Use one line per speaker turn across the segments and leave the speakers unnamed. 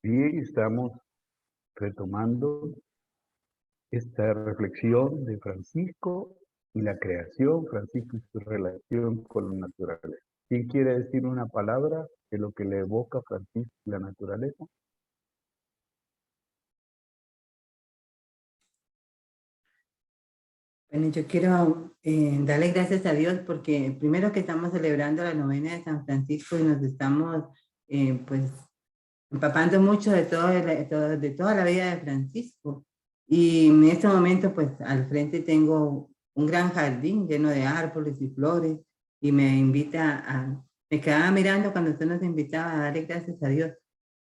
Bien, estamos retomando esta reflexión de Francisco y la creación, Francisco y su relación con la naturaleza. ¿Quién quiere decir una palabra de lo que le evoca Francisco y la naturaleza?
Bueno, yo quiero darle gracias a Dios porque primero que estamos celebrando la novena de San Francisco y nos estamos pues empapando mucho de toda la vida de Francisco. Y en este momento pues al frente tengo un gran jardín lleno de árboles y flores y me quedaba mirando cuando usted nos invitaba a darle gracias a Dios.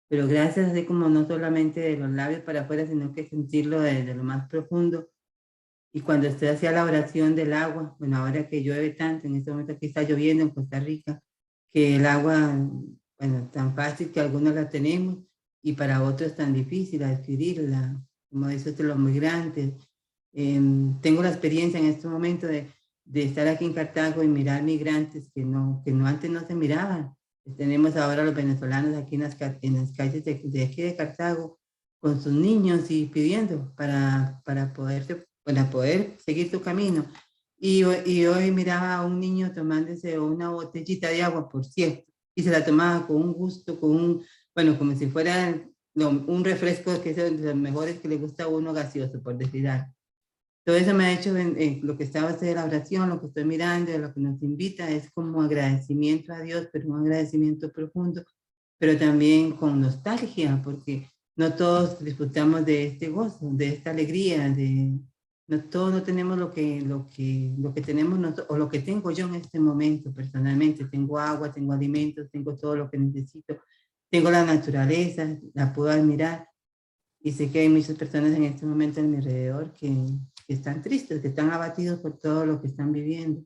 Pero gracias así como no solamente de los labios para afuera, sino que sentirlo desde lo más profundo. Y cuando usted hacía la oración del agua, bueno, ahora que llueve tanto, en este momento aquí está lloviendo en Costa Rica, que el agua, bueno, tan fácil que algunos la tenemos y para otros tan difícil adquirirla, como dice usted, los migrantes. Tengo la experiencia en este momento de estar aquí en Cartago y mirar migrantes que no antes no se miraban. Tenemos ahora los venezolanos aquí en las calles de aquí de Cartago con sus niños y pidiendo para poder seguir su camino. Y hoy miraba a un niño tomándose una botellita de agua, por cierto, y se la tomaba con un gusto, bueno, como si fuera un refresco que es de los mejores que le gusta a uno gaseoso, por decir algo. Todo eso me ha hecho lo que estaba haciendo la oración, lo que estoy mirando, lo que nos invita, es como agradecimiento a Dios, pero un agradecimiento profundo, pero también con nostalgia, porque no todos disfrutamos de este gozo, de esta alegría, no todos no tenemos lo que tenemos o lo que tengo yo en este momento personalmente. Tengo agua, tengo alimentos, tengo todo lo que necesito, tengo la naturaleza, la puedo admirar y sé que hay muchas personas en este momento en mi alrededor que están tristes, que están abatidos por todo lo que están viviendo.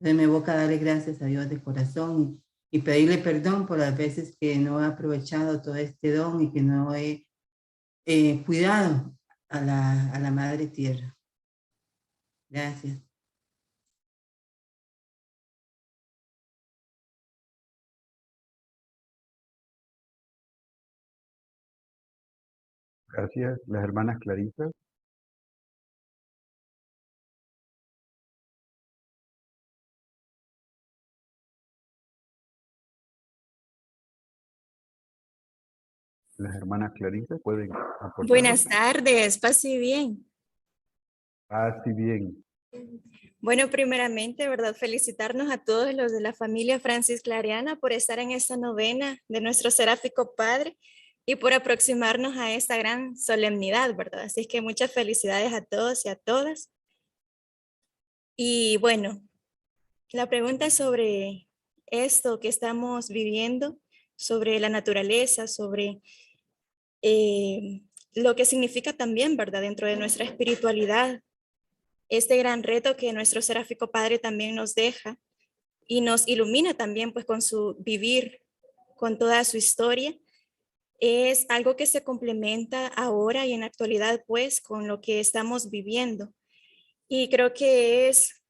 Entonces me evoca darle gracias a Dios de corazón y pedirle perdón por las veces que no he aprovechado todo este don y que no he cuidado a la Madre Tierra. Gracias.
Gracias. Las hermanas Clarisas. Las hermanas Clarisas pueden aportar.
Buenas tardes, pase bien.
Así bien.
Bueno, primeramente, ¿verdad? Felicitarnos a todos los de la familia Francis Clariana por estar en esta novena de nuestro seráfico Padre y por aproximarnos a esta gran solemnidad, ¿verdad? Así es que muchas felicidades a todos y a todas. Y bueno, la pregunta es sobre esto que estamos viviendo, sobre la naturaleza, sobre lo que significa también, ¿verdad? Dentro de nuestra espiritualidad, este gran reto que nuestro seráfico Padre también nos deja y nos ilumina también pues con su vivir, con toda su historia, es algo que se complementa ahora y en la actualidad pues con lo que estamos viviendo. Y creo que es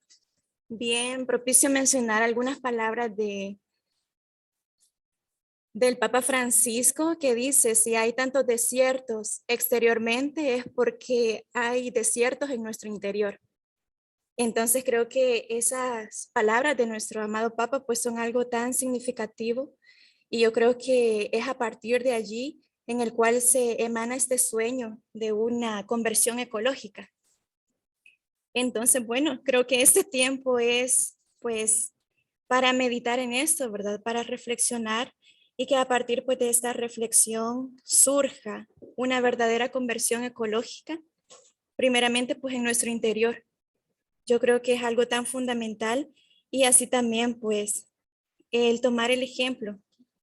bien propicio mencionar algunas palabras del Papa Francisco que dice, si hay tantos desiertos exteriormente es porque hay desiertos en nuestro interior. Entonces creo que esas palabras de nuestro amado Papa pues son algo tan significativo y yo creo que es a partir de allí en el cual se emana este sueño de una conversión ecológica. Entonces, bueno, creo que este tiempo es pues para meditar en esto, ¿verdad? Para reflexionar y que a partir pues de esta reflexión surja una verdadera conversión ecológica, primeramente pues en nuestro interior. Yo creo que es algo tan fundamental y así también pues el tomar el ejemplo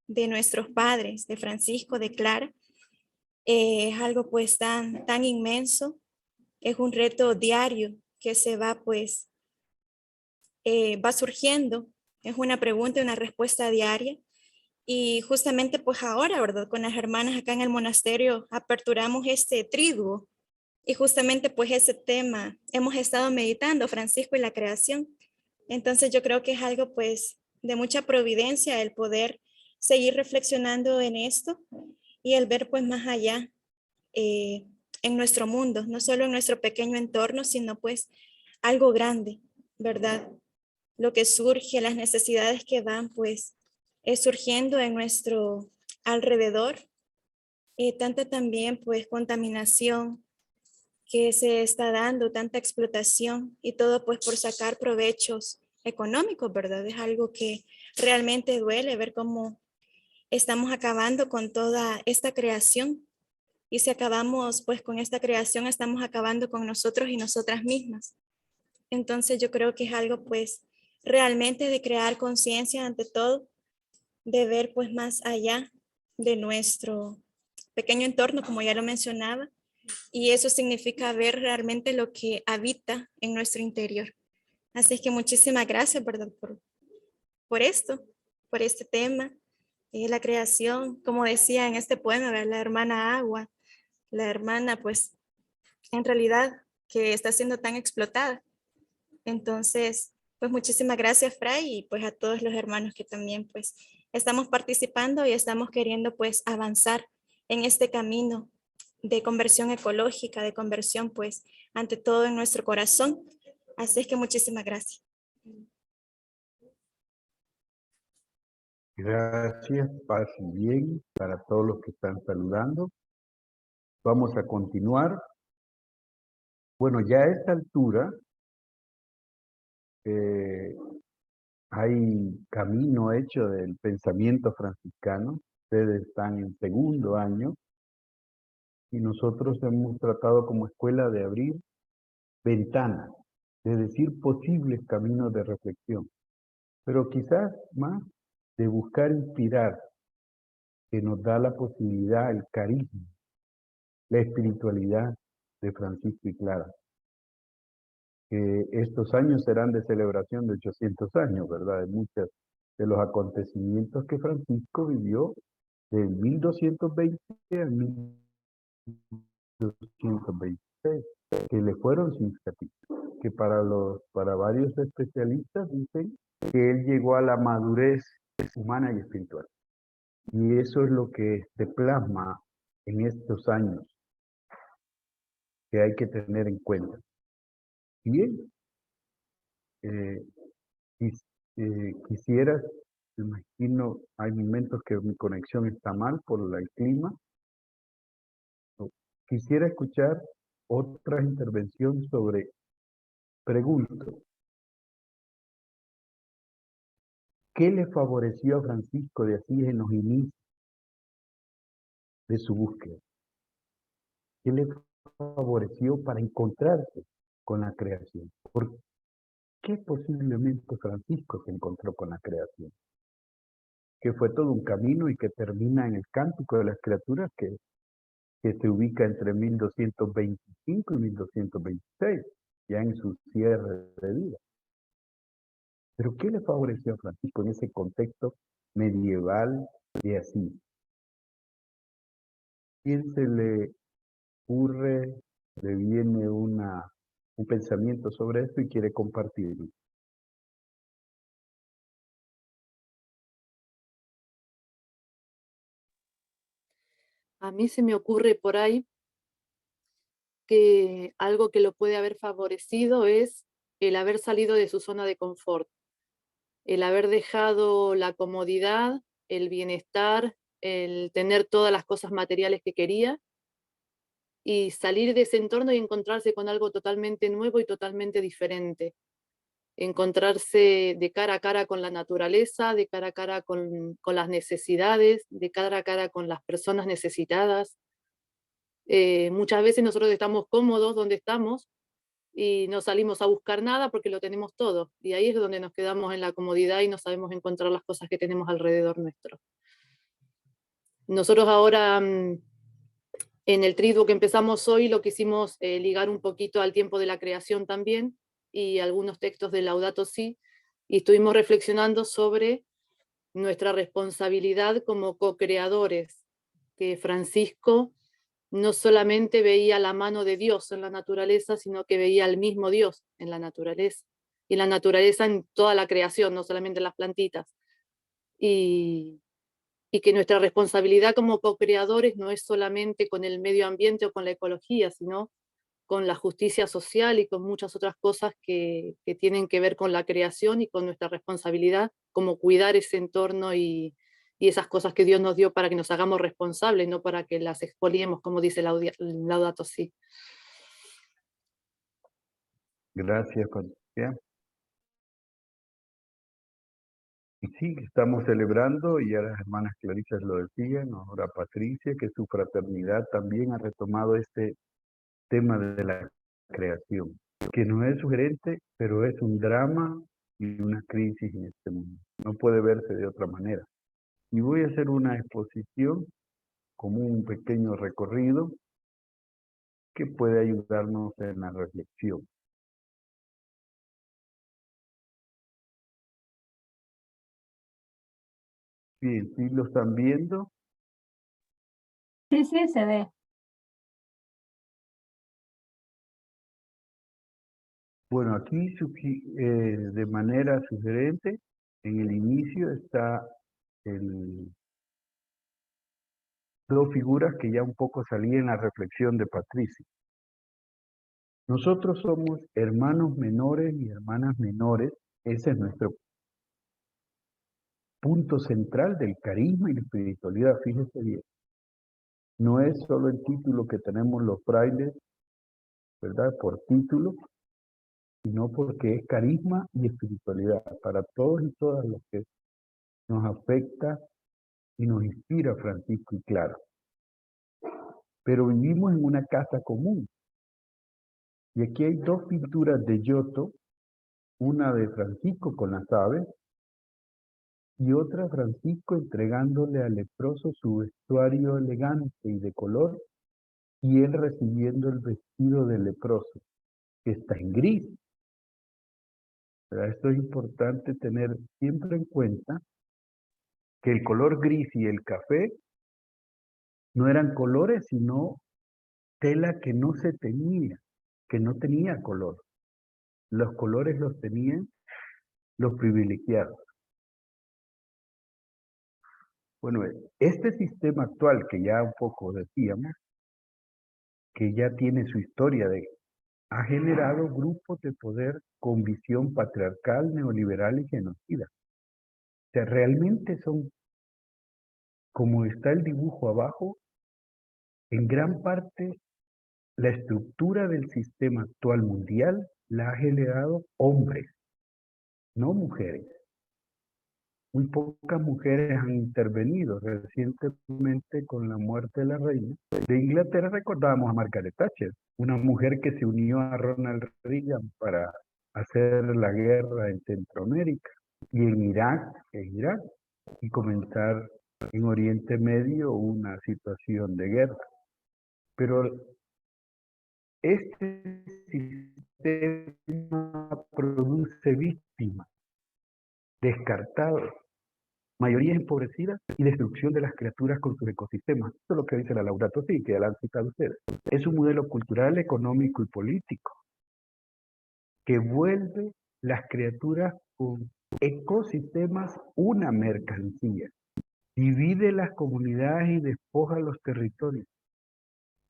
de nuestros padres, de Francisco, de Clara, es algo pues tan inmenso, es un reto diario que se va pues, va surgiendo, es una pregunta y una respuesta diaria y justamente pues ahora, ¿verdad? Con las hermanas acá en el monasterio aperturamos este triduo y justamente pues ese tema hemos estado meditando, Francisco y la creación. Entonces yo creo que es algo pues de mucha providencia el poder seguir reflexionando en esto y el ver pues más allá en nuestro mundo, no solo en nuestro pequeño entorno, sino pues algo grande, ¿verdad? Lo que surge, las necesidades que van pues surgiendo en nuestro alrededor, tanta también pues contaminación que se está dando, tanta explotación y todo pues por sacar provechos económicos, ¿verdad? Es algo que realmente duele ver cómo estamos acabando con toda esta creación y si acabamos pues con esta creación, estamos acabando con nosotros y nosotras mismas. Entonces yo creo que es algo pues realmente de crear conciencia ante todo, de ver pues más allá de nuestro pequeño entorno, como ya lo mencionaba, y eso significa ver realmente lo que habita en nuestro interior. Así es que muchísimas gracias, ¿verdad? Por esto, por este tema, la creación, como decía en este poema, ¿verdad? La hermana agua, la hermana pues en realidad que está siendo tan explotada. Entonces, pues muchísimas gracias, Fray, y pues a todos los hermanos que también pues estamos participando y estamos queriendo pues avanzar en este camino de conversión ecológica, de conversión pues ante todo en nuestro corazón. Así es que muchísimas gracias.
Gracias, paz y bien para todos los que están saludando. Vamos a continuar. Bueno, ya a esta altura hay camino hecho del pensamiento franciscano. Ustedes están en segundo año y nosotros hemos tratado como escuela de abrir ventanas, de decir posibles caminos de reflexión, pero quizás más de buscar inspirar, que nos da la posibilidad, el carisma, la espiritualidad de Francisco y Clara. Estos años serán de celebración de 800 años, ¿verdad? De muchos de los acontecimientos que Francisco vivió de 1220 a 1226, que le fueron significativos, que para varios especialistas dicen que él llegó a la madurez humana y espiritual. Y eso es lo que se plasma en estos años, que hay que tener en cuenta. Bien, eh, quisiera, me imagino, hay momentos que mi conexión está mal por el clima. Quisiera escuchar otra intervención sobre, pregunto, ¿qué le favoreció a Francisco de Asís en los inicios de su búsqueda? ¿Qué le favoreció para encontrarse con la creación? ¿Por qué posiblemente Francisco se encontró con la creación? Que fue todo un camino y que termina en el Cántico de las Criaturas que se ubica entre 1225 y 1226, ya en su cierre de vida. Pero ¿qué le favoreció a Francisco en ese contexto medieval de Asís? ¿Quién se le ocurre, le viene un pensamiento sobre esto y quiere compartirlo?
A mí se me ocurre por ahí que algo que lo puede haber favorecido es el haber salido de su zona de confort, el haber dejado la comodidad, el bienestar, el tener todas las cosas materiales que quería y salir de ese entorno y encontrarse con algo totalmente nuevo y totalmente diferente. Encontrarse de cara a cara con la naturaleza, de cara a cara con las necesidades, de cara a cara con las personas necesitadas. Muchas veces nosotros estamos cómodos donde estamos y no salimos a buscar nada porque lo tenemos todo. Y ahí es donde nos quedamos en la comodidad y no sabemos encontrar las cosas que tenemos alrededor nuestro. Nosotros ahora, en el triduo que empezamos hoy, lo quisimos ligar un poquito al tiempo de la creación también y algunos textos de Laudato Si, y estuvimos reflexionando sobre nuestra responsabilidad como co-creadores, que Francisco no solamente veía la mano de Dios en la naturaleza, sino que veía al mismo Dios en la naturaleza, y la naturaleza en toda la creación, no solamente en las plantitas. Y y que nuestra responsabilidad como co-creadores no es solamente con el medio ambiente o con la ecología, sino con la justicia social y con muchas otras cosas que tienen que ver con la creación y con nuestra responsabilidad, como cuidar ese entorno y esas cosas que Dios nos dio para que nos hagamos responsables, no para que las expoliemos, como dice Laudato Si.
Gracias, Patricia. Y sí, estamos celebrando, y ya las hermanas Clarisa lo decían, ahora Patricia, que su fraternidad también ha retomado este tema de la creación, que no es sugerente, pero es un drama y una crisis en este mundo. No puede verse de otra manera. Y voy a hacer una exposición como un pequeño recorrido que puede ayudarnos en la reflexión. Bien, ¿sí lo están viendo?
Sí, sí, se ve.
Bueno, aquí de manera sugerente, en el inicio está dos figuras que ya un poco salían en la reflexión de Patricia. Nosotros somos hermanos menores y hermanas menores. Ese es nuestro punto central del carisma y la espiritualidad, fíjese bien. No es solo el título que tenemos los frailes, ¿verdad? Por título, sino porque es carisma y espiritualidad para todos y todas los que nos afecta y nos inspira Francisco y Clara. Pero vivimos en una casa común. Y aquí hay dos pinturas de Giotto, una de Francisco con las aves y otra Francisco entregándole al leproso su vestuario elegante y de color y él recibiendo el vestido del leproso, que está en gris. ¿Verdad? Esto es importante tener siempre en cuenta que el color gris y el café no eran colores, sino tela que no se teñía, que no tenía color. Los colores los tenían los privilegiados. Bueno, este sistema actual que ya un poco decíamos, que ya tiene su historia ha generado grupos de poder con visión patriarcal, neoliberal y genocida. O sea, realmente son, como está el dibujo abajo, en gran parte la estructura del sistema actual mundial la ha generado hombres, no mujeres. Muy pocas mujeres han intervenido. Recientemente, con la muerte de la reina de Inglaterra, recordábamos a Margaret Thatcher, una mujer que se unió a Ronald Reagan para hacer la guerra en Centroamérica y en Irak, y comenzar en Oriente Medio una situación de guerra. Pero este sistema produce víctimas, descartados, mayorías empobrecidas y destrucción de las criaturas con sus ecosistemas. Esto es lo que dice la Laudato Si, que ya la han citado ustedes. Es un modelo cultural, económico y político que vuelve las criaturas con ecosistemas una mercancía. Divide las comunidades y despoja los territorios.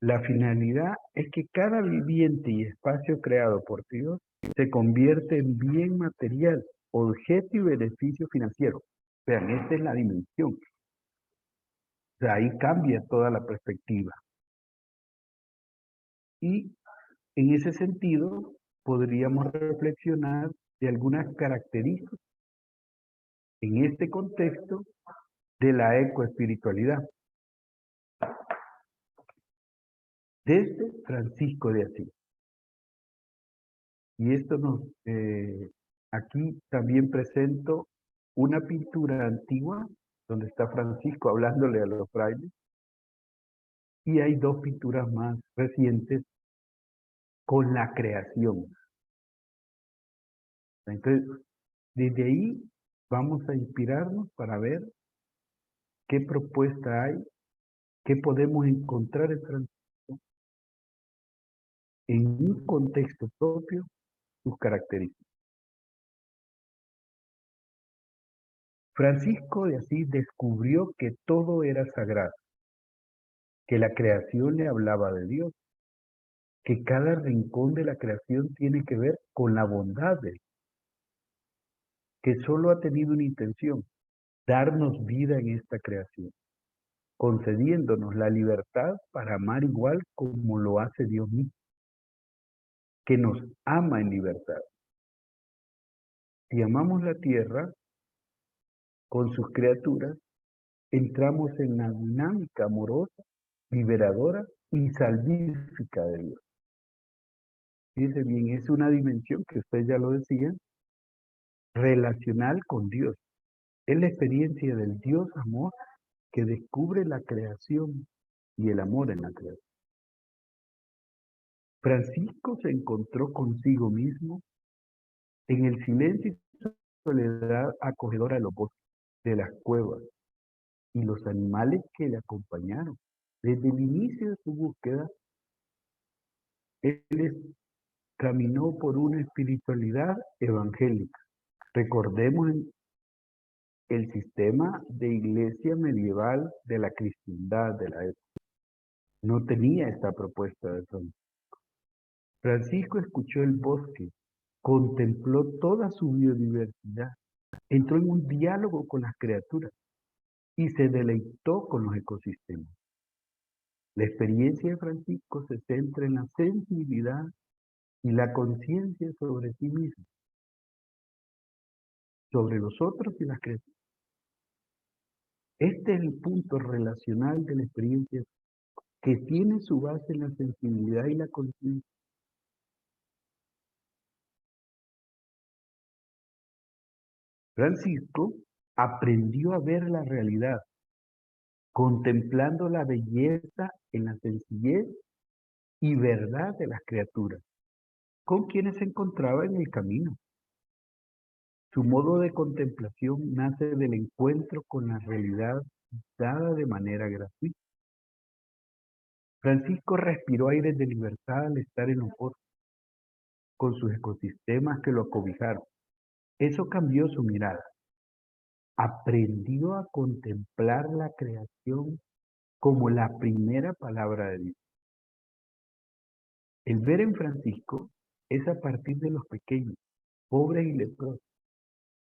La finalidad es que cada viviente y espacio creado por Dios se convierte en bien material, objeto y beneficio financiero. Vean, esta es la dimensión. O sea, ahí cambia toda la perspectiva. Y en ese sentido, podríamos reflexionar de algunas características en este contexto de la ecoespiritualidad. Desde Francisco de Asís. Y esto aquí también presento una pintura antigua donde está Francisco hablándole a los frailes. Y hay dos pinturas más recientes con la creación. Entonces, desde ahí vamos a inspirarnos para ver qué propuesta hay, qué podemos encontrar en Francisco en un contexto propio, sus características. Francisco de Asís descubrió que todo era sagrado, que la creación le hablaba de Dios, que cada rincón de la creación tiene que ver con la bondad de Dios, que solo ha tenido una intención, darnos vida en esta creación, concediéndonos la libertad para amar igual como lo hace Dios mismo, que nos ama en libertad. Si amamos la tierra con sus criaturas, entramos en la dinámica amorosa, liberadora y salvífica de Dios. Fíjense bien, es una dimensión que usted ya lo decía, relacional con Dios. Es la experiencia del Dios amor que descubre la creación y el amor en la creación. Francisco se encontró consigo mismo en el silencio y soledad acogedora de los bosques, de las cuevas y los animales que le acompañaron. Desde el inicio de su búsqueda, él caminó por una espiritualidad evangélica. Recordemos el sistema de iglesia medieval de la cristiandad de la época. No tenía esta propuesta de Francisco. Francisco escuchó el bosque, contempló toda su biodiversidad, entró en un diálogo con las criaturas y se deleitó con los ecosistemas. La experiencia de Francisco se centra en la sensibilidad y la conciencia sobre sí mismo, sobre los otros y las criaturas. Este es el punto relacional de la experiencia que tiene su base en la sensibilidad y la conciencia. Francisco aprendió a ver la realidad, contemplando la belleza en la sencillez y verdad de las criaturas, con quienes se encontraba en el camino. Su modo de contemplación nace del encuentro con la realidad dada de manera gratuita. Francisco respiró aires de libertad al estar en los bosques, con sus ecosistemas que lo acobijaron. Eso cambió su mirada. Aprendió a contemplar la creación como la primera palabra de Dios. El ver en Francisco es a partir de los pequeños, pobres y leprosos,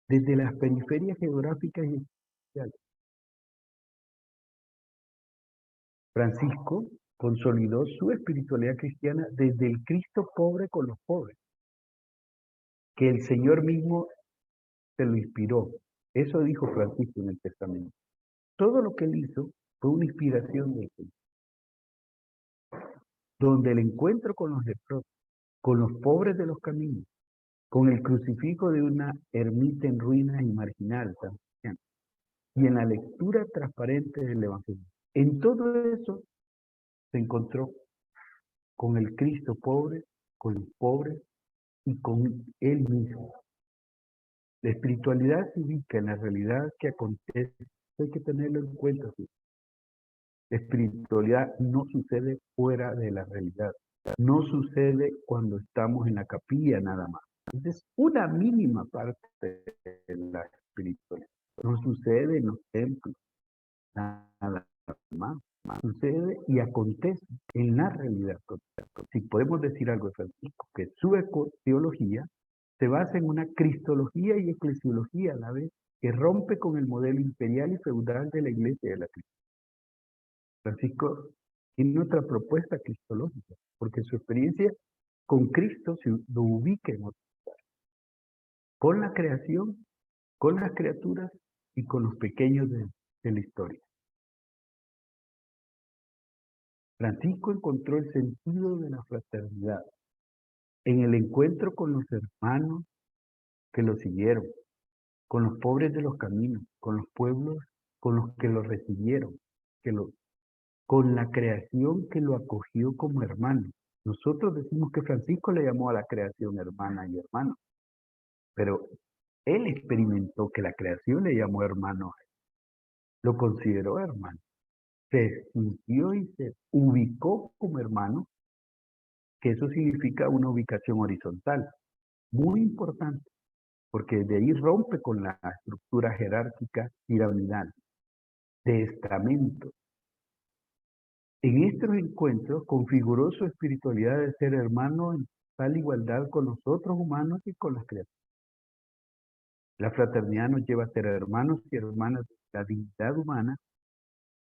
desde las periferias geográficas y sociales. Francisco consolidó su espiritualidad cristiana desde el Cristo pobre con los pobres, que el Señor mismo se lo inspiró. Eso dijo Francisco en el Testamento. Todo lo que él hizo fue una inspiración del Señor. Donde el encuentro con los leprosos, con los pobres de los caminos, con el crucifijo de una ermita en ruinas y marginal, y en la lectura transparente del Evangelio. En todo eso se encontró con el Cristo pobre, con los pobres y con Él mismo. La espiritualidad se ubica en la realidad que acontece, hay que tenerlo en cuenta. La espiritualidad no sucede fuera de la realidad, no sucede cuando estamos en la capilla nada más. Es una mínima parte de la espiritualidad. No sucede en los templos, nada más. Sucede y acontece en la realidad. Si podemos decir algo de Francisco, que su teología se basa en una cristología y eclesiología a la vez, que rompe con el modelo imperial y feudal de la iglesia de la Cristo. Francisco tiene otra propuesta cristológica, porque su experiencia con Cristo se lo ubica en otro lugar, con la creación, con las criaturas y con los pequeños de la historia. Francisco encontró el sentido de la fraternidad en el encuentro con los hermanos que lo siguieron, con los pobres de los caminos, con los pueblos, con los que lo recibieron, con la creación que lo acogió como hermano. Nosotros decimos que Francisco le llamó a la creación hermana y hermano, pero él experimentó que la creación le llamó hermano, lo consideró hermano, se sintió y se ubicó como hermano, que eso significa una ubicación horizontal, muy importante, porque de ahí rompe con la estructura jerárquica piramidal de estamento. En estos encuentros configuró su espiritualidad de ser hermano en tal igualdad con los otros humanos y con las criaturas. La fraternidad nos lleva a ser hermanos y hermanas de la dignidad humana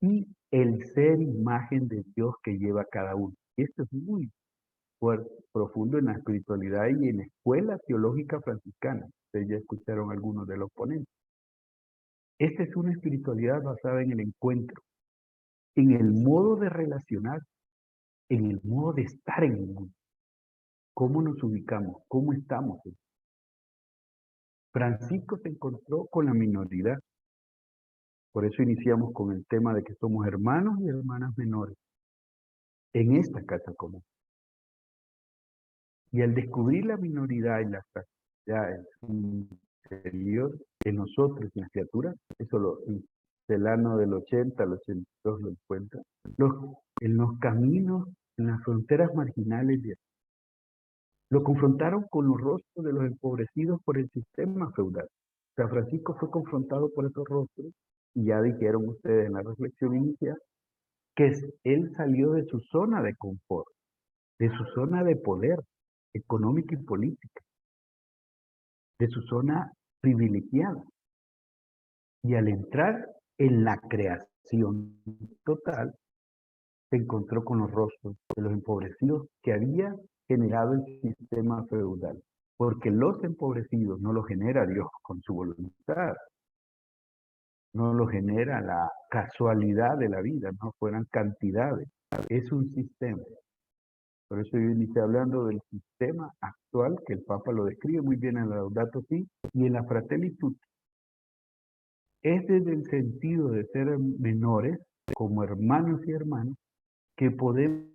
y el ser imagen de Dios que lleva cada uno. Y esto es muy fuerte, profundo en la espiritualidad y en la escuela teológica franciscana. Ustedes ya escucharon algunos de los ponentes. Esta es una espiritualidad basada en el encuentro, en el modo de relacionar, en el modo de estar en el mundo. ¿Cómo nos ubicamos? ¿Cómo estamos? Francisco se encontró con la minoridad. Por eso iniciamos con el tema de que somos hermanos y hermanas menores en esta casa común. Y al descubrir la minoridad y la fragilidad en su interior, en nosotros, en las criaturas, eso lo Celano del 80 al 82 lo encuentra, en los caminos, en las fronteras marginales de lo confrontaron con los rostros de los empobrecidos por el sistema feudal. San Francisco fue confrontado por esos rostros y ya dijeron ustedes en la reflexión inicial que él salió de su zona de confort, de su zona de poder económica y política, de su zona privilegiada. Y al entrar en la creación total, se encontró con los rostros de los empobrecidos que había generado el sistema feudal. Porque los empobrecidos no los genera Dios con su voluntad, no lo genera la casualidad de la vida, no fueran cantidades, es un sistema. Por eso yo inicié hablando del sistema actual, que el Papa lo describe muy bien en la Laudato Si y en la Fratelli Tutti. Es desde el sentido de ser menores, como hermanos y hermanas, que podemos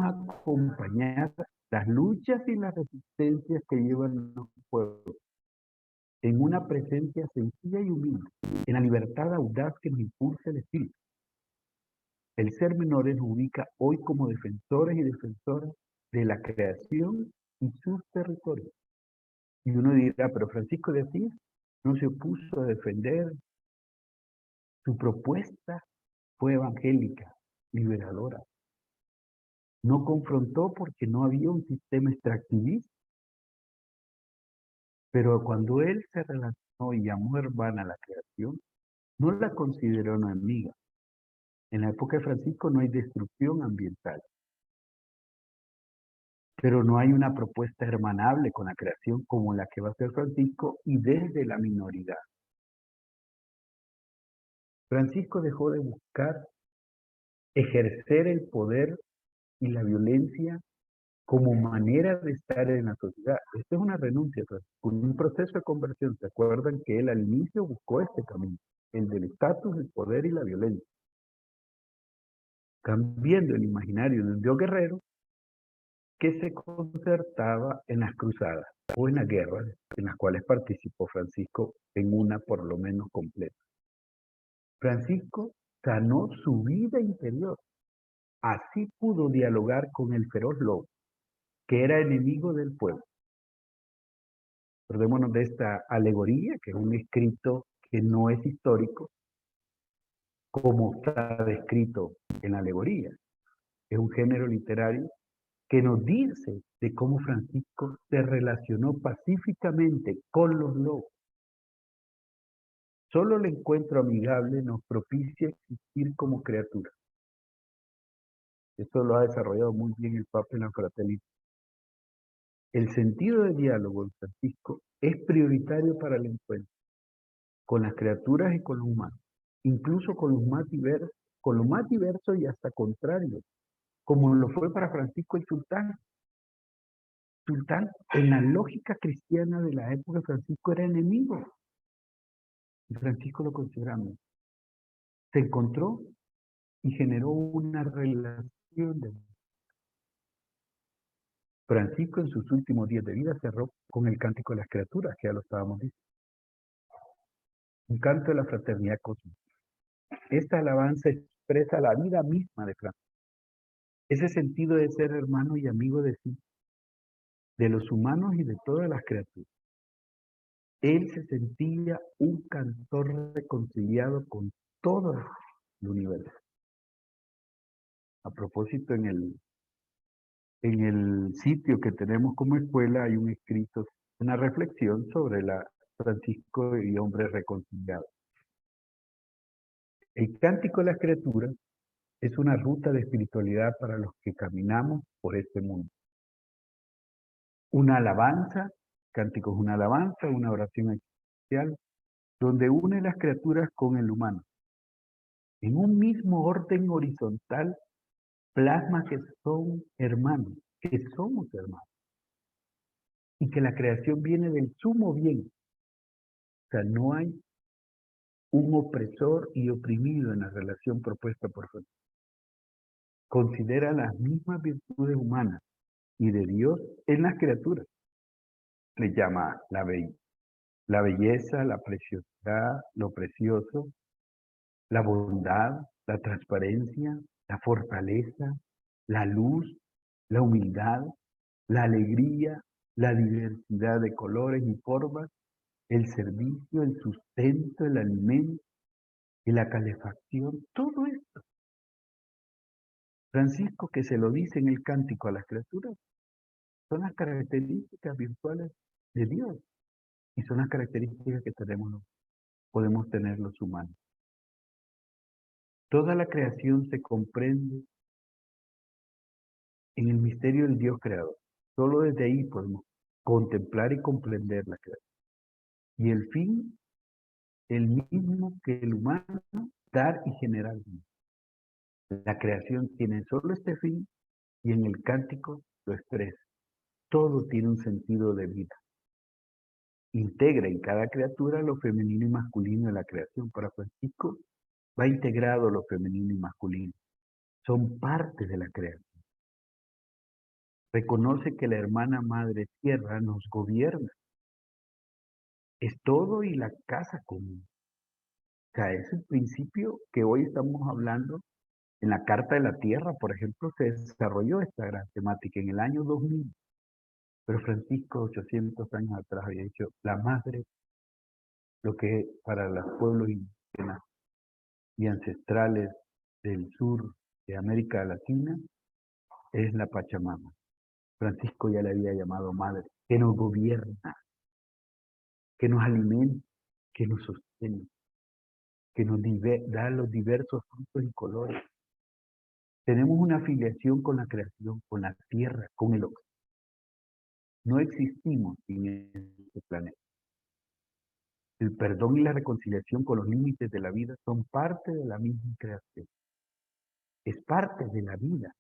acompañar las luchas y las resistencias que llevan los pueblos en una presencia sencilla y humilde, en la libertad audaz que nos impulsa el espíritu. El ser menores nos ubica hoy como defensores y defensoras de la creación y sus territorios. Y uno dirá, pero Francisco de Asís no se opuso a defender, su propuesta fue evangélica, liberadora. No confrontó porque no había un sistema extractivista. Pero cuando él se relacionó y llamó hermana a la creación, no la consideró una amiga. En la época de Francisco no hay destrucción ambiental. Pero no hay una propuesta hermanable con la creación como la que va a hacer Francisco y desde la minoridad. Francisco dejó de buscar ejercer el poder y la violencia como manera de estar en la sociedad. Esto es una renuncia, un proceso de conversión. ¿Se acuerdan que él al inicio buscó este camino? El del estatus, el poder y la violencia. Cambiando el imaginario de un Dios guerrero que se concertaba en las cruzadas o en las guerras en las cuales participó Francisco en una por lo menos completa. Francisco sanó su vida interior. Así pudo dialogar con el feroz lobo, que era enemigo del pueblo. Acordémonos de esta alegoría, que es un escrito que no es histórico, como está descrito en la alegoría. Es un género literario que nos dice de cómo Francisco se relacionó pacíficamente con los lobos. Solo el encuentro amigable nos propicia existir como criaturas. Esto lo ha desarrollado muy bien el Papa en la Fratelli. El sentido de diálogo en Francisco es prioritario para el encuentro con las criaturas y con los humanos, incluso con los más diversos y hasta contrarios, como lo fue para Francisco el sultán. Sultán, en la lógica cristiana de la época, Francisco era enemigo. Y Francisco lo consideramos. Se encontró y generó una relación de... Francisco en sus últimos días de vida cerró con el cántico de las criaturas, que ya lo estábamos diciendo. Un canto de la fraternidad cósmica. Esta alabanza expresa la vida misma de Francisco. Ese sentido de ser hermano y amigo de sí, de los humanos y de todas las criaturas. Él se sentía un cantor reconciliado con todo el universo. A propósito, en el sitio que tenemos como escuela hay un escrito, una reflexión sobre la Francisco y hombre reconciliado. El cántico de las criaturas es una ruta de espiritualidad para los que caminamos por este mundo. Una alabanza, cántico es una alabanza, una oración especial, donde une las criaturas con el humano. En un mismo orden horizontal, plasma que son hermanos, que somos hermanos. Y que la creación viene del sumo bien. O sea, no hay un opresor y oprimido en la relación propuesta por Dios. Considera las mismas virtudes humanas y de Dios en las criaturas. Le llama la belleza, la preciosidad, lo precioso, la bondad, la transparencia, la fortaleza, la luz, la humildad, la alegría, la diversidad de colores y formas, el servicio, el sustento, el alimento y la calefacción, todo esto. Francisco, que se lo dice en el cántico a las criaturas, son las características virtuales de Dios y son las características que podemos tener los humanos. Toda la creación se comprende en el misterio del Dios creador. Solo desde ahí podemos contemplar y comprender la creación. Y el fin, el mismo que el humano, dar y generar vida. La creación tiene solo este fin y en el cántico lo expresa. Todo tiene un sentido de vida. Integra en cada criatura lo femenino y masculino de la creación. Para Francisco va integrado lo femenino y masculino. Son parte de la creación. Reconoce que la hermana madre tierra nos gobierna. Es todo y la casa común. O sea, es el principio que hoy estamos hablando. En la Carta de la Tierra, por ejemplo, se desarrolló esta gran temática en el año 2000. Pero Francisco, 800 años atrás, había dicho, la madre, lo que para los pueblos indígenas y ancestrales del sur de América Latina, es la Pachamama. Francisco ya le había llamado madre, que nos gobierna, que nos alimenta, que nos sostiene, que nos da los diversos frutos y colores. Tenemos una afiliación con la creación, con la tierra, con el oxígeno. No existimos sin este planeta. El perdón y la reconciliación con los límites de la vida son parte de la misma creación. Es parte de la vida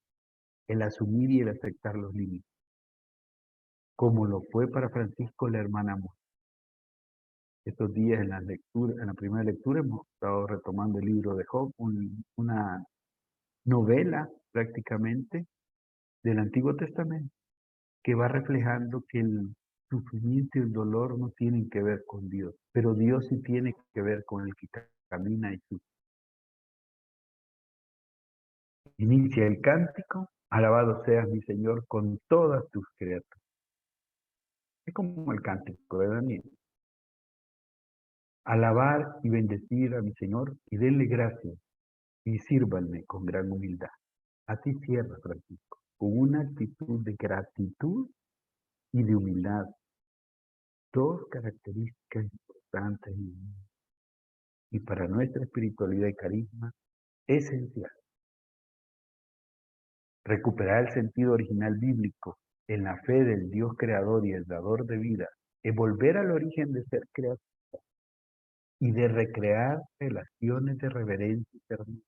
el asumir y el aceptar los límites, como lo fue para Francisco la hermana mujer. Estos días en la primera lectura hemos estado retomando el libro de Job, una novela prácticamente del Antiguo Testamento, que va reflejando que el sufrimiento y el dolor no tienen que ver con Dios, pero Dios sí tiene que ver con el que camina y sufre. Inicia el cántico, alabado seas mi Señor con todas tus criaturas. Es como el cántico de Daniel. Alabar y bendecir a mi Señor y denle gracias y sírvanme con gran humildad. Así cierra Francisco, con una actitud de gratitud y de humildad. Dos características importantes y para nuestra espiritualidad y carisma esencial. Recuperar el sentido original bíblico en la fe del Dios creador y el dador de vida es volver al origen de ser creador y de recrear relaciones de reverencia y ternura,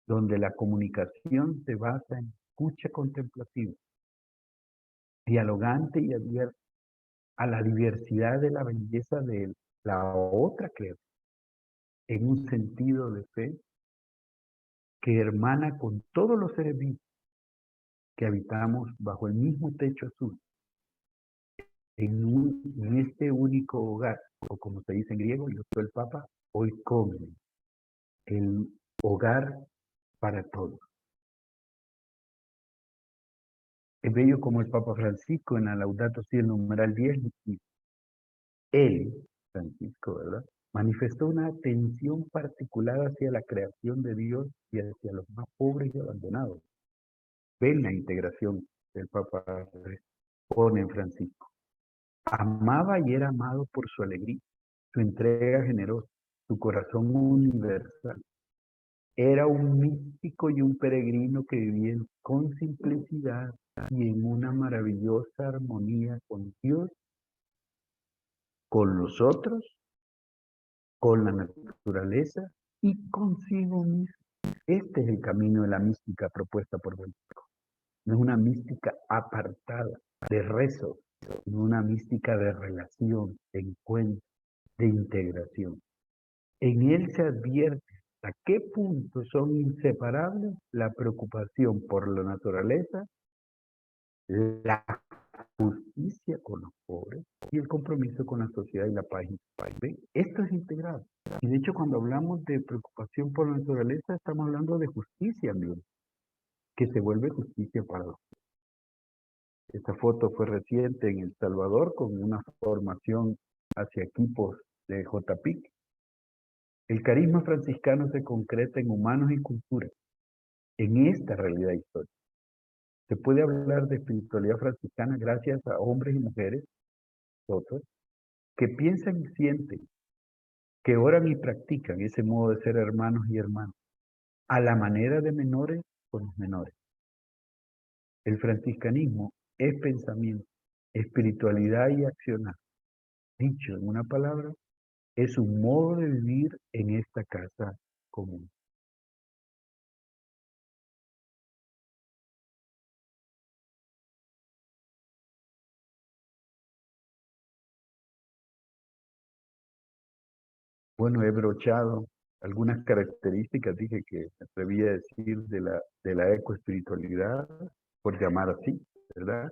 donde la comunicación se basa en escucha contemplativa, dialogante y abierta a la diversidad de la belleza de la otra creación, en un sentido de fe que hermana con todos los seres vivos que habitamos bajo el mismo techo azul, en este único hogar, o como se dice en griego, y lo dijo el Papa, oikomen, el hogar para todos. Es bello como el Papa Francisco en la Laudato Si, el numeral 10, Él, Francisco, ¿verdad?, manifestó una atención particular hacia la creación de Dios y hacia los más pobres y abandonados. Ven la integración del Papa pone en Francisco. Amaba y era amado por su alegría, su entrega generosa, su corazón universal. Era un místico y un peregrino que vivía con simplicidad y en una maravillosa armonía con Dios, con los otros, con la naturaleza y consigo mismo. Este es el camino de la mística propuesta por Francisco. No es una mística apartada de rezo, sino una mística de relación, de encuentro, de integración. En él se advierte hasta qué punto son inseparables la preocupación por la naturaleza, la justicia con los pobres y el compromiso con la sociedad y la paz. ¿Ven? Esto es integrado. Y de hecho, cuando hablamos de preocupación por la naturaleza, estamos hablando de justicia, amigos, que se vuelve justicia para los. Esta foto fue reciente en El Salvador con una formación hacia equipos de JPIC. El carisma franciscano se concreta en humanos y cultura, en esta realidad histórica. Se puede hablar de espiritualidad franciscana gracias a hombres y mujeres, otros, que piensan y sienten, que oran y practican ese modo de ser hermanos y hermanas, a la manera de menores con los menores. El franciscanismo es pensamiento, espiritualidad y accionar. Dicho en una palabra, es un modo de vivir en esta casa común. Bueno, he brochado algunas características, dije que me atrevía a decir de la ecoespiritualidad, por llamar así, ¿verdad?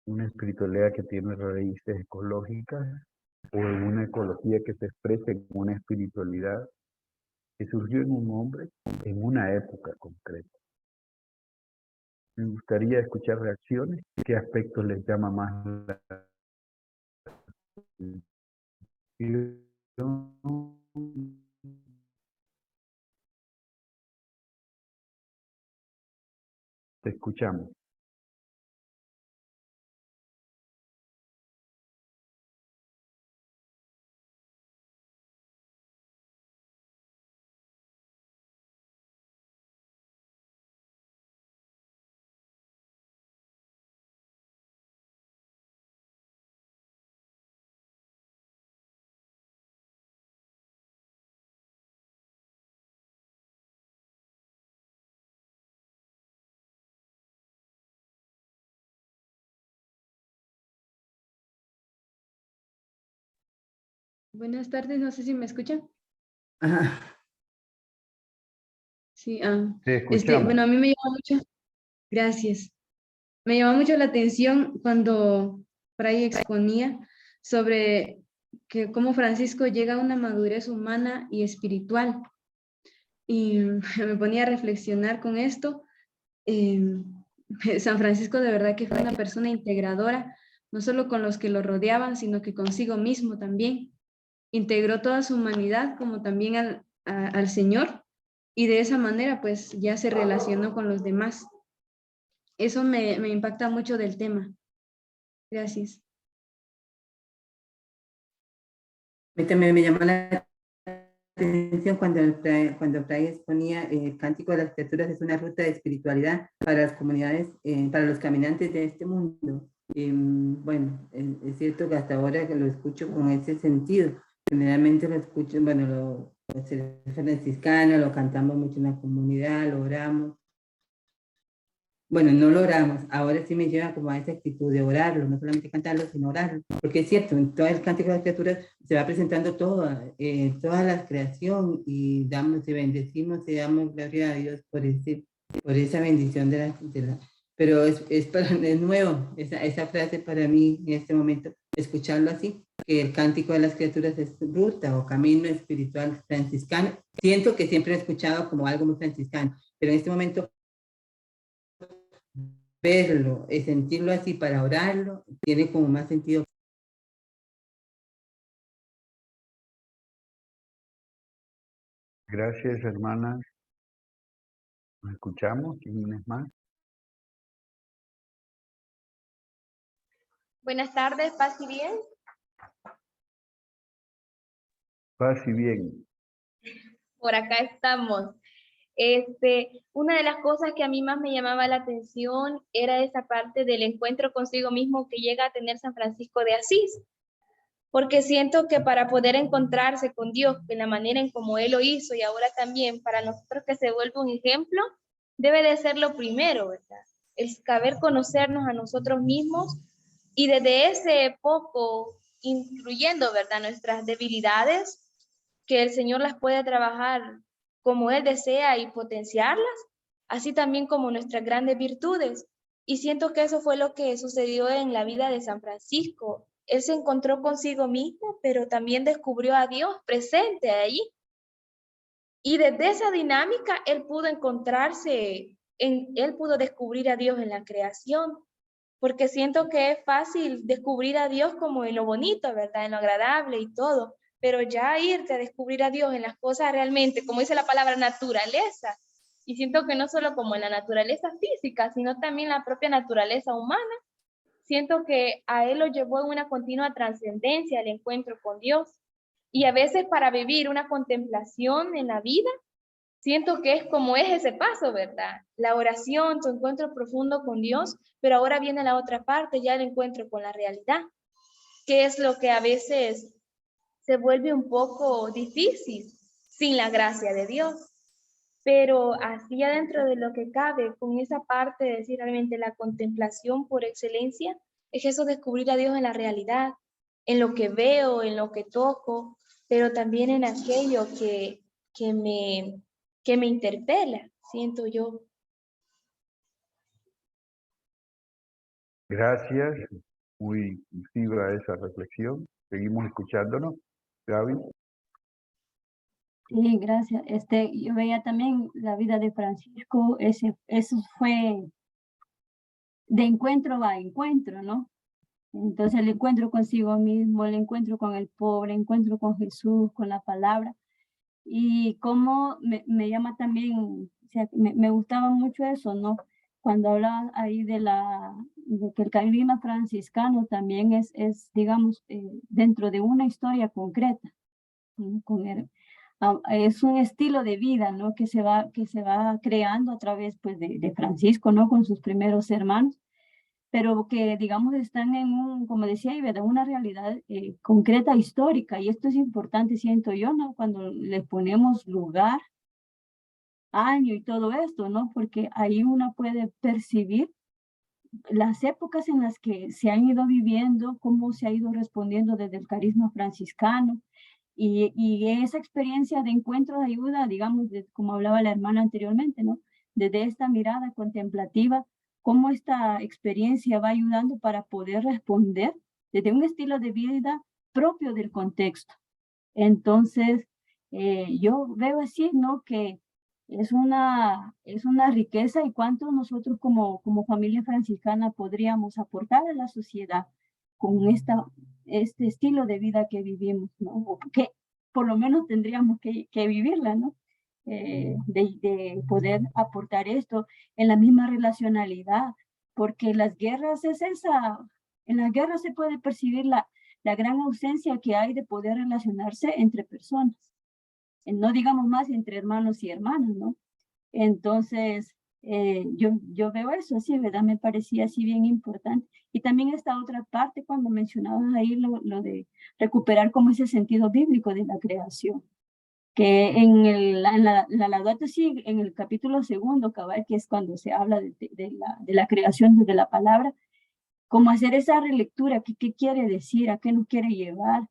Una espiritualidad que tiene raíces ecológicas o en una ecología que se expresa en una espiritualidad que surgió en un hombre en una época concreta. Me gustaría escuchar reacciones, qué aspectos les llama más la atención. Te escuchamos.
Buenas tardes, no sé si me escuchan.
Ajá.
Sí,
Te escuchamos.
bueno, a mí me llama mucho, gracias. Me llama mucho la atención cuando Fray exponía sobre que cómo Francisco llega a una madurez humana y espiritual. Y me ponía a reflexionar con esto. San Francisco de verdad que fue una persona integradora, no solo con los que lo rodeaban, sino que consigo mismo también. Integró toda su humanidad como también al Señor, y de esa manera pues ya se relacionó con los demás. Eso me impacta mucho del tema. Gracias.
A mí también me llamó la atención cuando Fray exponía el Cántico de las Criaturas es una ruta de espiritualidad para las comunidades, para los caminantes de este mundo. Bueno, es cierto que hasta ahora que lo escucho con ese sentido. Generalmente lo escucho, bueno, lo franciscano, lo cantamos mucho en la comunidad, lo oramos. Bueno, no lo oramos, ahora sí me lleva como a esa actitud de orarlo, no solamente cantarlo, sino orarlo, porque es cierto, en todo el Cántico de las Criaturas se va presentando toda la creación y damos y bendecimos y damos gloria a Dios por esa bendición pero es nuevo, esa frase para mí en este momento, escucharlo así, que el Cántico de las Criaturas es ruta o camino espiritual franciscano. Siento que siempre he escuchado como algo muy franciscano, pero en este momento verlo, sentirlo así para orarlo, tiene como más sentido
Gracias, hermanas. ¿Nos escuchamos? ¿Quién es más?
Buenas tardes, paz y bien.
Paz y bien.
Por acá estamos. Una de las cosas que a mí más me llamaba la atención era esa parte del encuentro consigo mismo que llega a tener San Francisco de Asís, porque siento que para poder encontrarse con Dios de la manera en como Él lo hizo y ahora también para nosotros que se vuelve un ejemplo, debe de ser lo primero, ¿verdad? El saber conocernos a nosotros mismos y desde ese poco, incluyendo, ¿verdad?, nuestras debilidades, que el Señor las puede trabajar como Él desea y potenciarlas, así también como nuestras grandes virtudes. Y siento que eso fue lo que sucedió en la vida de San Francisco. Él se encontró consigo mismo, pero también descubrió a Dios presente allí. Y desde esa dinámica, él pudo él pudo descubrir a Dios en la creación, porque siento que es fácil descubrir a Dios como en lo bonito, ¿verdad? En lo agradable y todo, pero ya irte a descubrir a Dios en las cosas realmente, como dice la palabra naturaleza, y siento que no solo como en la naturaleza física, sino también la propia naturaleza humana, siento que a él lo llevó en una continua trascendencia el encuentro con Dios, y a veces para vivir una contemplación en la vida, siento que es como es ese paso, ¿verdad? La oración, tu encuentro profundo con Dios, pero ahora viene la otra parte, ya el encuentro con la realidad, que es lo que a veces se vuelve un poco difícil sin la gracia de Dios. Pero así adentro de lo que cabe, con esa parte de decir realmente la contemplación por excelencia, es eso descubrir a Dios en la realidad, en lo que veo, en lo que toco, pero también en aquello que me interpela, siento yo.
Gracias. Muy inclusiva esa reflexión. Seguimos escuchándonos. Gaby.
Sí, gracias. Yo veía también la vida de Francisco, eso fue de encuentro a encuentro, ¿no? Entonces el encuentro consigo mismo, el encuentro con el pobre, el encuentro con Jesús, con la palabra. Y cómo me llama también, o sea, me gustaba mucho eso, ¿no? Cuando hablaban ahí de que el carisma franciscano también es digamos, dentro de una historia concreta, ¿no? Es un estilo de vida, ¿no? Que se va creando a través, pues, de Francisco, ¿no? Con sus primeros hermanos, pero que, digamos, están en como decía Iveta, una realidad concreta, histórica, y esto es importante, siento yo, ¿no? Cuando le ponemos lugar, año y todo esto, ¿no? Porque ahí uno puede percibir las épocas en las que se han ido viviendo, cómo se ha ido respondiendo desde el carisma franciscano, y esa experiencia de encuentro de ayuda, digamos, como hablaba la hermana anteriormente, ¿no? Desde esta mirada contemplativa, cómo esta experiencia va ayudando para poder responder desde un estilo de vida propio del contexto. Entonces, yo veo así, ¿no? Que es una riqueza y cuánto nosotros como familia franciscana podríamos aportar a la sociedad con este estilo de vida que vivimos, ¿no? O que por lo menos tendríamos que vivirla, ¿no? De poder aportar esto en la misma relacionalidad, porque las guerras en las guerras se puede percibir la gran ausencia que hay de poder relacionarse entre personas, no digamos más entre hermanos y hermanas, ¿no? Entonces, yo veo eso así, ¿verdad? Me parecía así bien importante. Y también esta otra parte, cuando mencionabas ahí lo de recuperar como ese sentido bíblico de la creación, que en la Laudato Si, en el capítulo 2, cabal, que es cuando se habla de la creación desde la palabra, como hacer esa relectura, qué quiere decir, a qué nos quiere llevar,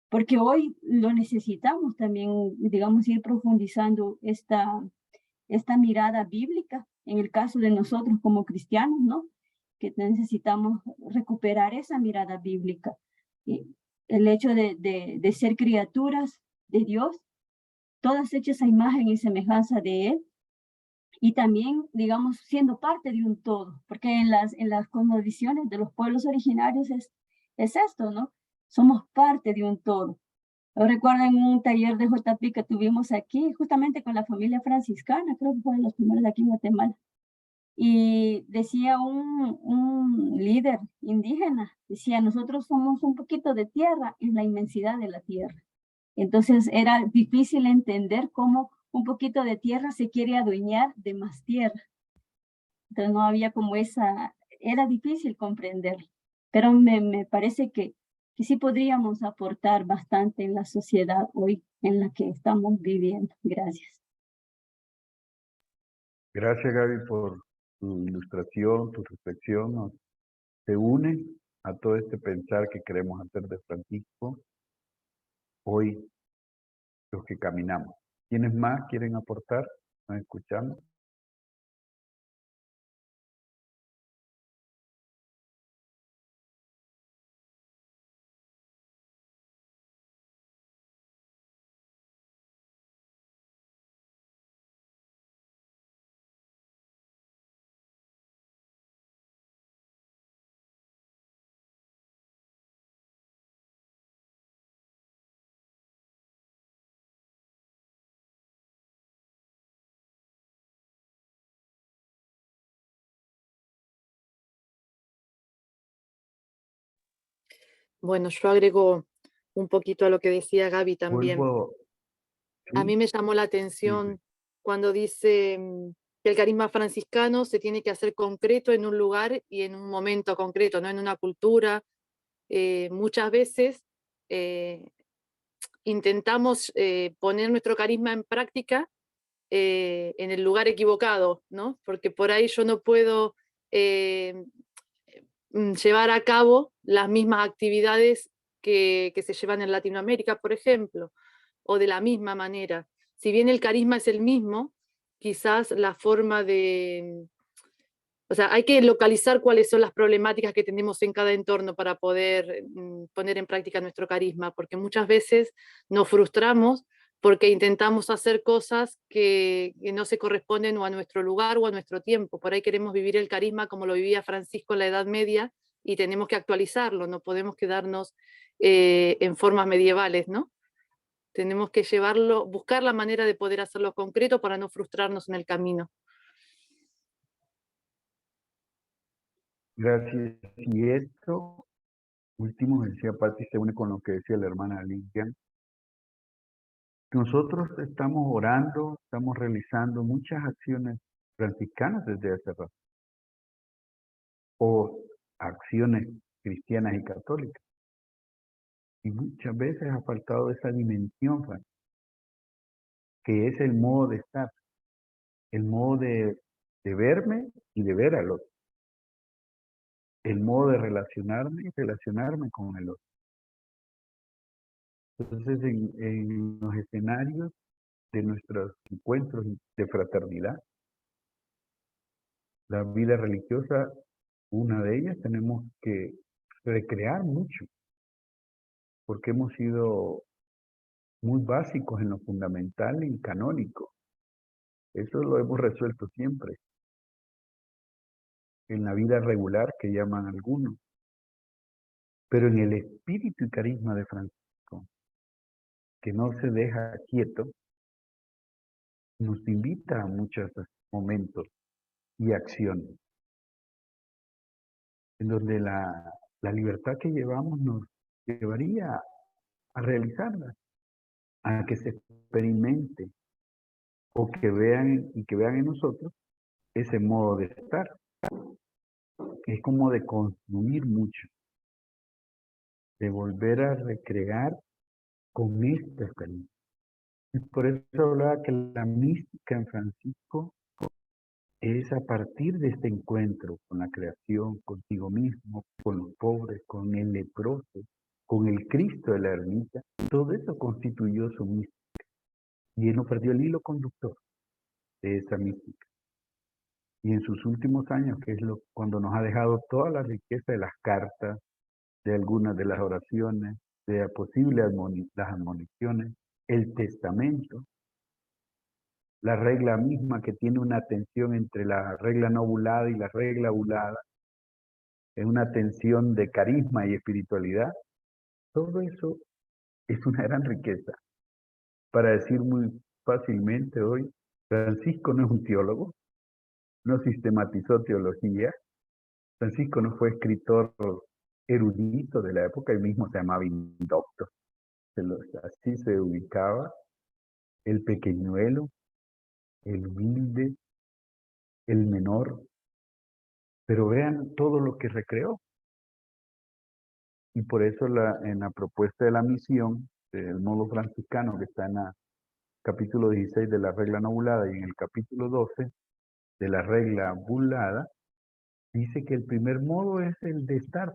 porque hoy lo necesitamos también, digamos, ir profundizando esta mirada bíblica, en el caso de nosotros como cristianos, ¿no? Que necesitamos recuperar esa mirada bíblica. El hecho de ser criaturas de Dios, todas hechas a imagen y semejanza de Él, y también, digamos, siendo parte de un todo, porque en las cosmovisiones de los pueblos originarios es esto, ¿no? Somos parte de un todo. Yo recuerdo en un taller de JP que tuvimos aquí, justamente con la familia franciscana, creo que fueron los primeros de aquí en Guatemala. Y decía un líder indígena, decía, nosotros somos un poquito de tierra en la inmensidad de la tierra. Entonces era difícil entender cómo un poquito de tierra se quiere adueñar de más tierra. Entonces no había como esa, era difícil comprenderlo. Pero me parece que sí podríamos aportar bastante en la sociedad hoy en la que estamos viviendo. Gracias.
Gracias, Gaby, por tu ilustración, tu reflexión. Se une a todo este pensar que queremos hacer de Francisco hoy, los que caminamos. ¿Quiénes más quieren aportar? ¿Nos escuchamos?
Bueno, yo agrego un poquito a lo que decía Gaby también.
Vuelvo.
A
¿Sí?
mí me llamó la atención cuando dice que el carisma franciscano se tiene que hacer concreto en un lugar y en un momento concreto, no en una cultura. Muchas veces intentamos poner nuestro carisma en práctica en el lugar equivocado, ¿no? Porque por ahí yo no puedo llevar a cabo las mismas actividades que se llevan en Latinoamérica, por ejemplo, o de la misma manera. Si bien el carisma es el mismo, quizás la forma de... O sea, hay que localizar cuáles son las problemáticas que tenemos en cada entorno para poder poner en práctica nuestro carisma, porque muchas veces nos frustramos porque intentamos hacer cosas que no se corresponden o a nuestro lugar o a nuestro tiempo. Por ahí queremos vivir el carisma como lo vivía Francisco en la Edad Media y tenemos que actualizarlo, no podemos quedarnos en formas medievales, ¿no? Tenemos que llevarlo, buscar la manera de poder hacerlo concreto para no frustrarnos en el camino.
Gracias. Y esto último que decía Patti se une con lo que decía la hermana Lilian. Nosotros estamos orando, estamos realizando muchas acciones franciscanas desde hace rato, o acciones cristianas y católicas. Y muchas veces ha faltado esa dimensión, que es el modo de estar, el modo de verme y de ver al otro, el modo de relacionarme y relacionarme con el otro. Entonces, en los escenarios de nuestros encuentros de fraternidad, la vida religiosa, una de ellas, tenemos que recrear mucho, porque hemos sido muy básicos en lo fundamental y canónico. Eso lo hemos resuelto siempre, en la vida regular que llaman algunos. Pero en el espíritu y carisma de Francisco, que no se deja quieto, nos invita a muchos momentos y acciones, en donde la libertad que llevamos nos llevaría a realizarla, a que se experimente o que vean y que vean en nosotros ese modo de estar. Es como de construir mucho, de volver a recrear con esta experiencia. Y por eso hablaba que la mística en Francisco es a partir de este encuentro con la creación, contigo mismo, con los pobres, con el leproso, con el Cristo de la ermita. Todo eso constituyó su mística. Y él no perdió el hilo conductor de esa mística. Y en sus últimos años, que es cuando nos ha dejado toda la riqueza de las cartas, de algunas de las oraciones, de posibles las admoniciones, el testamento, la regla misma que tiene una tensión entre la regla no ovulada y la regla ovulada, es una tensión de carisma y espiritualidad. Todo eso es una gran riqueza. Para decir muy fácilmente hoy, Francisco no es un teólogo, no sistematizó teología, Francisco no fue escritor erudito de la época, él mismo se llamaba indocto. Así se ubicaba el pequeñuelo, el humilde, el menor, pero vean todo lo que recreó. Y por eso en la propuesta de la misión, del modo franciscano que está en el capítulo 16 de la regla nobulada y en el capítulo 12 de la regla bulada, dice que el primer modo es el de estar.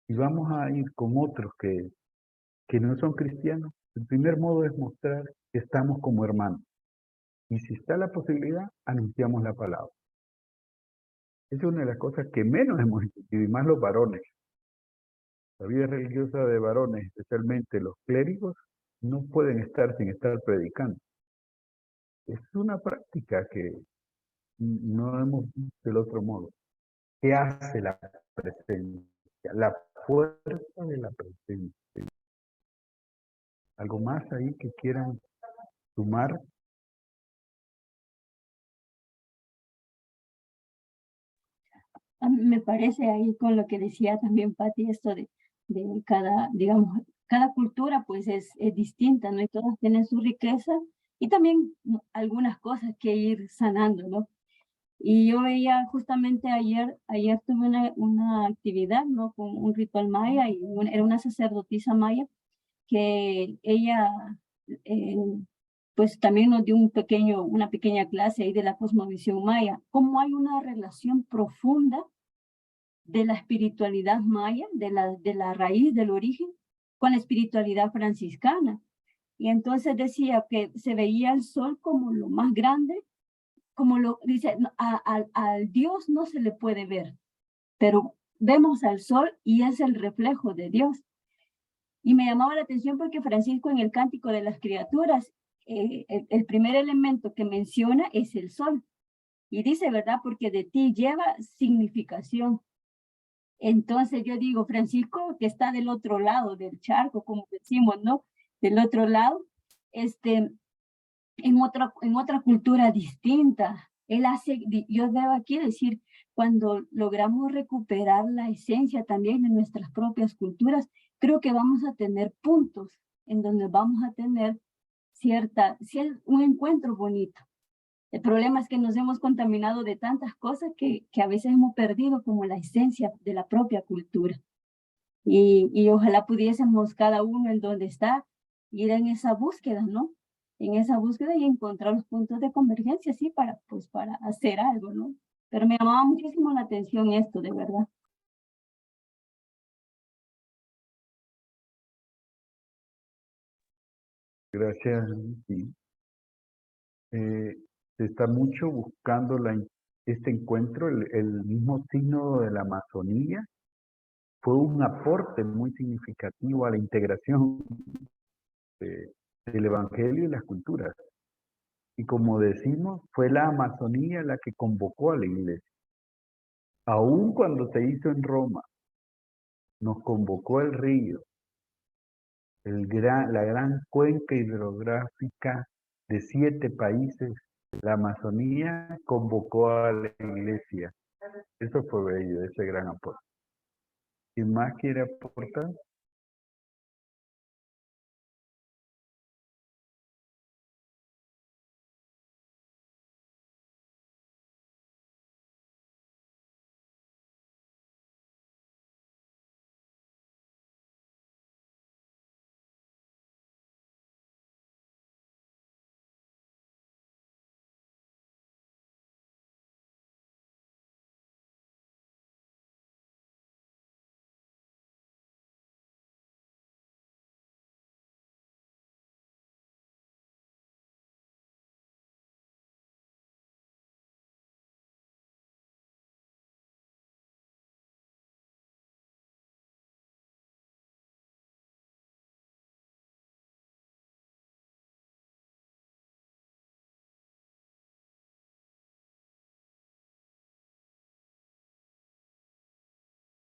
Y vamos a ir con otros que no son cristianos. El primer modo es mostrar que estamos como hermanos. Y si está la posibilidad, anunciamos la palabra. Esa es una de las cosas que menos hemos entendido, y más los varones. La vida religiosa de varones, especialmente los clérigos, no pueden estar sin estar predicando. Es una práctica que no hemos visto del otro modo. ¿Qué hace la presencia? La fuerza de la presencia. ¿Algo más ahí que quieran sumar?
A mí me parece ahí con lo que decía también Patti, esto de cada, digamos, cada cultura pues es distinta, ¿no? Y todas tienen su riqueza y también algunas cosas que ir sanando, ¿no? Y yo veía justamente ayer tuve una actividad, ¿no? Con un ritual maya y era una sacerdotisa maya que ella eh, pues también nos dio una pequeña clase ahí de la cosmovisión maya, cómo hay una relación profunda de la espiritualidad maya, de la raíz, del origen, con la espiritualidad franciscana. Y entonces decía que se veía el sol como lo más grande, como lo dice, al Dios no se le puede ver, pero vemos al sol y es el reflejo de Dios. Y me llamaba la atención porque Francisco en el Cántico de las Criaturas, el primer elemento que menciona es el sol. Y dice, ¿verdad? Porque de ti lleva significación. Entonces yo digo, Francisco, que está del otro lado del charco, como decimos, ¿no? Del otro lado, en otra cultura distinta. Él hace, yo veo aquí decir, cuando logramos recuperar la esencia también de nuestras propias culturas, creo que vamos a tener puntos en donde vamos a tener un encuentro bonito. El problema es que nos hemos contaminado de tantas cosas que a veces hemos perdido como la esencia de la propia cultura. Y ojalá pudiésemos cada uno en donde está ir en esa búsqueda, ¿no? En esa búsqueda y encontrar los puntos de convergencia, sí, pues para hacer algo, ¿no? Pero me llamaba muchísimo la atención esto, de verdad.
Gracias. Sí. Se está mucho buscando este encuentro, el mismo signo de la Amazonía fue un aporte muy significativo a la integración del Evangelio y las culturas. Y como decimos, fue la Amazonía la que convocó a la iglesia. Aún cuando se hizo en Roma, nos convocó el río, la gran cuenca hidrográfica de 7 países, la Amazonía convocó a la iglesia. Eso fue bello, ese gran aporte. ¿Quién más quiere aportar?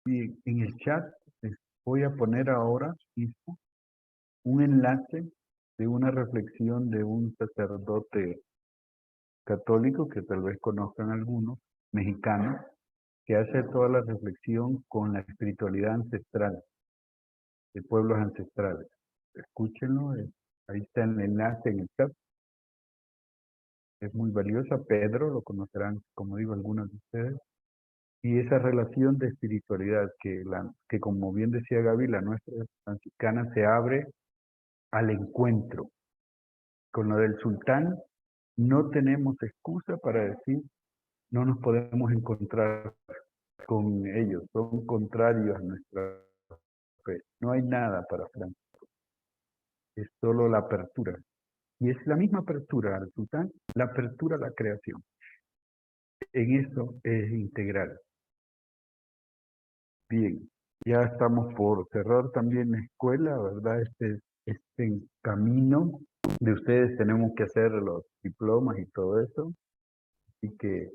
Bien, en el chat Voy a poner ahora mismo un enlace de una reflexión de un sacerdote católico que tal vez conozcan algunos, mexicano, que hace toda la reflexión con la espiritualidad ancestral, de pueblos ancestrales. Escúchenlo, ahí está el enlace en el chat. Es muy valiosa, Pedro, lo conocerán, como digo, algunos de ustedes. Y esa relación de espiritualidad que como bien decía Gaby, la nuestra franciscana se abre al encuentro. Con lo del sultán no tenemos excusa para decir no nos podemos encontrar con ellos, son contrarios a nuestra fe. No hay nada para Francisco, es solo la apertura. Y es la misma apertura al sultán, la apertura a la creación. En eso es integral. Bien, ya estamos por cerrar también la escuela, ¿verdad? Este camino de ustedes tenemos que hacer los diplomas y todo eso. Así que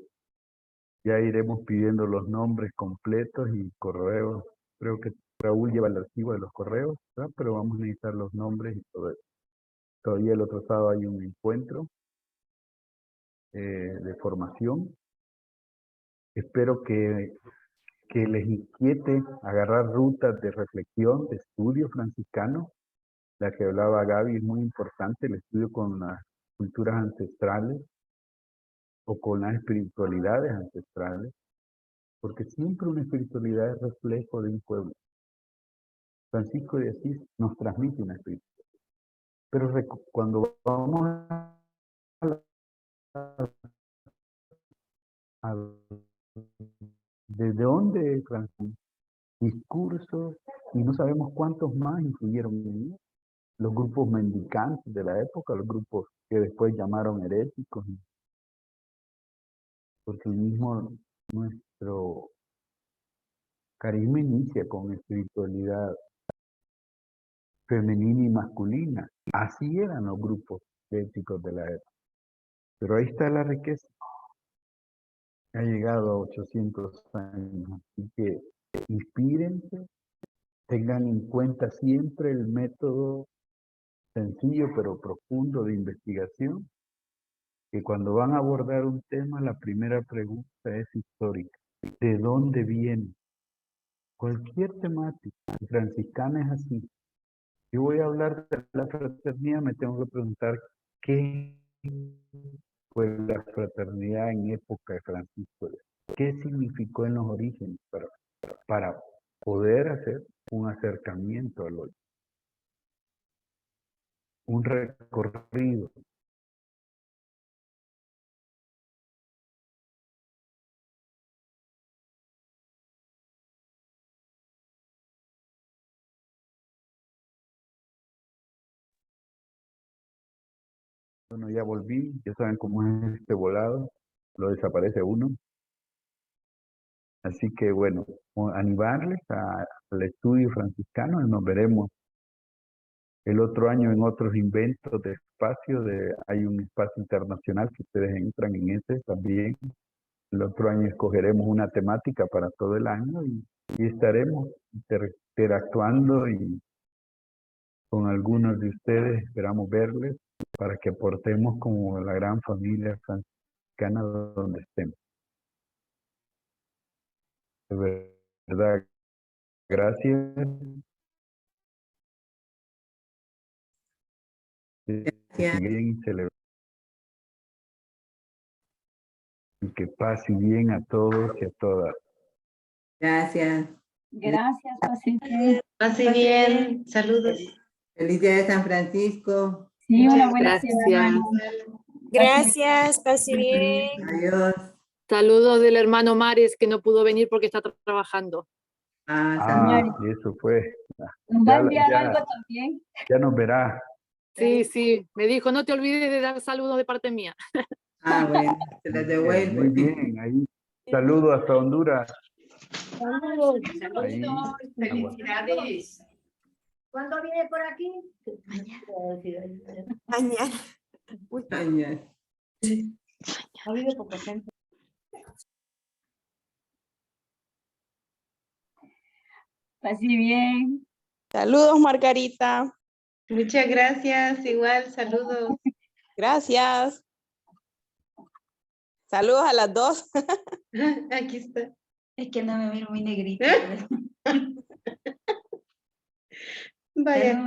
ya iremos pidiendo los nombres completos y correos. Creo que Raúl lleva el archivo de los correos, ¿verdad? Pero vamos a necesitar los nombres y todo eso. Todavía el otro sábado hay un encuentro de formación. Espero que les inquiete agarrar rutas de reflexión, de estudio franciscano. La que hablaba Gaby es muy importante, el estudio con las culturas ancestrales o con las espiritualidades ancestrales, porque siempre una espiritualidad es reflejo de un pueblo. Francisco de Asís nos transmite una espiritualidad. Pero cuando vamos a ¿de dónde Francisco? Discursos, y no sabemos cuántos más influyeron en él. Los grupos mendicantes de la época, los grupos que después llamaron heréticos, porque el mismo nuestro carisma inicia con espiritualidad femenina y masculina. Así eran los grupos éticos de la época. Pero ahí está la riqueza. Ha llegado a 800 años. Así que inspírense, tengan en cuenta siempre el método sencillo pero profundo de investigación, que cuando van a abordar un tema, la primera pregunta es histórica. ¿De dónde viene? Cualquier temática franciscana es así. Yo voy a hablar de la fraternidad, me tengo que preguntar qué fue la fraternidad en época de Francisco. ¿Qué significó en los orígenes para poder hacer un acercamiento al hoy? Un recorrido. Bueno, ya volví, ya saben cómo es este volado, lo desaparece uno. Así que bueno, animarles al estudio franciscano y nos veremos el otro año en otros inventos de espacio. Hay un espacio internacional que ustedes entran en ese también. El otro año escogeremos una temática para todo el año y estaremos interactuando y con algunos de ustedes esperamos verles para que aportemos como la gran familia franciscana donde estemos. De verdad, gracias.
Gracias.
Bien y celebrar. Y que pase bien a todos y a todas.
Gracias.
Gracias, paciente.
Pase bien, saludos.
Feliz día de San Francisco.
Sí, una buena
Gracias.
semana.
Gracias, pase bien.
Adiós.
Saludos del hermano Mares, que no pudo venir porque está trabajando.
Saludos.
Y eso fue.
Nos va a enviar algo también.
Ya nos verá.
Sí, me dijo, no te olvides de dar saludos de parte mía.
Bueno, se les devuelvo.
Muy bien, ahí. Saludos hasta Honduras.
Saludos.
Ahí.
Felicidades.
¿Cuándo viene por aquí?
Mañana.
Mañana.
Ha habido poca gente. Así bien.
Saludos, Margarita.
Muchas gracias, igual, saludos.
Gracias. Saludos a las dos.
Aquí está.
Es que no me miro muy negrita.
Vaya.